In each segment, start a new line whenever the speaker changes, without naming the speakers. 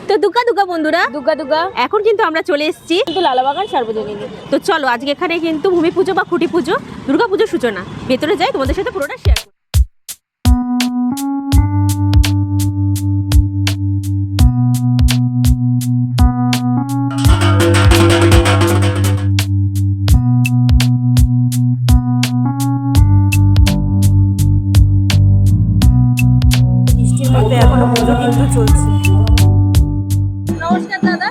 তো দুগ্গা দুগ্গা বন্ধুরা,
দুগ্গা দুগ্গা
এখন কিন্তু আমরা চলে এসেছি
কিন্তু লালাবাগান সার্বজনীনে।
তো চলো আজকে এখানে কিন্তু ভূমি পুজো বা খুঁটি পুজো, দুর্গা পুজোর সূচনা। ভেতরে যাই, তোমাদের সাথে পুরোটা শেয়ার করি। বৃষ্টির মধ্যে এখনো পুজো কিন্তু চলছে।
নমস্কার দাদা,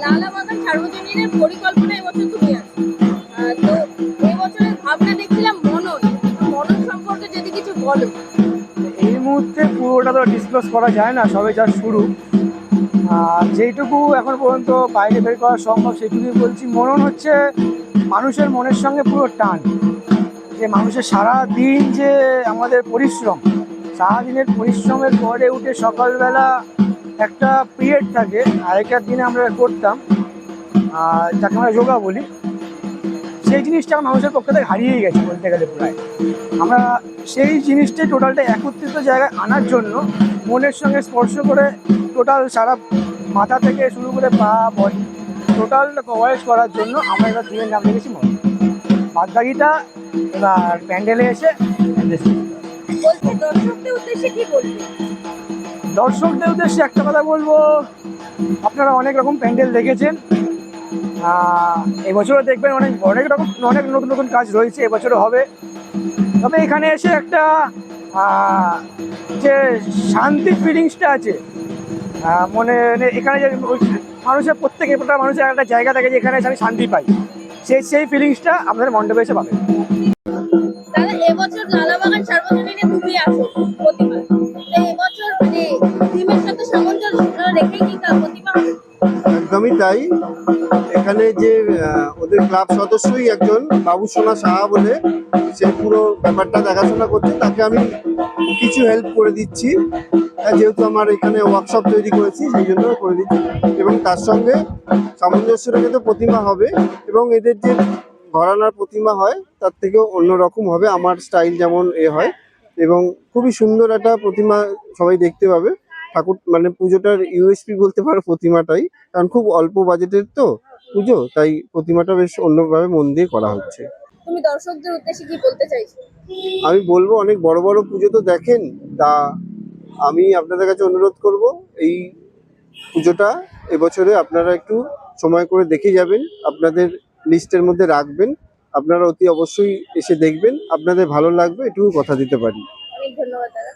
লালাবাগান সার্বজনীনের পরিকল্পনা এবছর তুমি আছো, তো এবছরের ভাবনা দেখছিলাম মনন সম্পর্কে যদি কিছু বলো।
এই মুহূর্তে পুরোটা তো ডিসক্লোজ করা যায় না, সবে যা শুরু। যেইটুকু এখন পর্যন্ত বাইরে বের করা সম্ভব সেটুকুই বলছি। মনন হচ্ছে মানুষের মনের সঙ্গে পুরো টান, যে মানুষের সারা দিন যে আমাদের পরিশ্রম, সারাদিনের পরিশ্রমের পরে উঠে সকালবেলা একটা পিরিয়ড থাকে, আগেকার দিনে আমরা করতাম, যাকে আমরা যোগা বলি, সেই জিনিসটা মানুষের পক্ষে থেকে হারিয়েই গেছে বলতে গেলে প্রায়। আমরা সেই জিনিসটাই টোটালটা একত্রিত জায়গায় আনার জন্য মনের সঙ্গে স্পর্শ করে টোটাল সারা মাথা থেকে শুরু করে পা বডি টোটালটা কভারেজ করার জন্য আমরা এবার দিনের নাম রেখেছি মন। বাদবাকিটা এবার প্যান্ডেলে এসে
বলছি দর্শকদের উদ্দেশ্যে কি বলবে?
দর্শকদের উদ্দেশ্যে একটা কথা বলবো, আপনারা অনেক রকম প্যান্ডেল দেখেছেন, এবছরও দেখবেন অনেক নতুন নতুন কাজ রয়েছে, এবছরও হবে। তবে এখানে এসে একটা যে শান্তির ফিলিংসটা আছে মনে, এখানে যে মানুষের প্রত্যেকটা মানুষের একটা জায়গা থাকে যে এখানে এসে আমি শান্তি পাই, সেই ফিলিংসটা আপনাদের মণ্ডপে এসে পাবেন।
দাদা এবছর লালাবাগান সার্বজনীনে তুমি আছো প্রতিমা, তো এবছর মানে থিমের সাথে সামঞ্জস্য রেখে কি প্রতিমা হবে?
একদমই তাই। এখানে যে ওদের ক্লাব সদস্যই একজন বাবুসোনা সাহা বলে, সে পুরো ব্যাপারটা দেখাশোনা করছে, তাকে আমি কিছু হেল্প করে দিচ্ছি, যেহেতু আমার এখানে ওয়ার্কশপ তৈরি করেছি সেই জন্য করে দিচ্ছি। এবং তার সঙ্গে সামঞ্জস্য রেখে তো প্রতিমা হবে, এবং এদের যে ঘরানার প্রতিমা হয় তার থেকেও অন্যরকম হবে, আমার স্টাইল যেমন হয়। এবং খুবই সুন্দর একটা প্রতিমা সবাই দেখতে পাবে। ঠাকুর মানে পুজোটার ইউএসপি বলতে পারো প্রতিমাটাই, কারণ খুব অল্প বাজেটের তো পুজো, তাই প্রতিমাটা বেশ অন্যভাবে মন দিয়ে করা হচ্ছে।
তুমি দর্শকদের উদ্দেশ্যে কি বলতে চাইছো?
আমি বলবো, অনেক বড় বড় পুজো তো দেখেন, তা আমি আপনাদের কাছে অনুরোধ করব এই পুজোটা এবছরে আপনারা একটু সময় করে দেখে যাবেন, আপনাদের লিস্টের মধ্যে রাখবেন, আপনারা অতি অবশ্যই এসে দেখবেন, আপনাদের ভালো লাগবে, এটুকু কথা দিতে পারি।
অনেক ধন্যবাদ দাদা।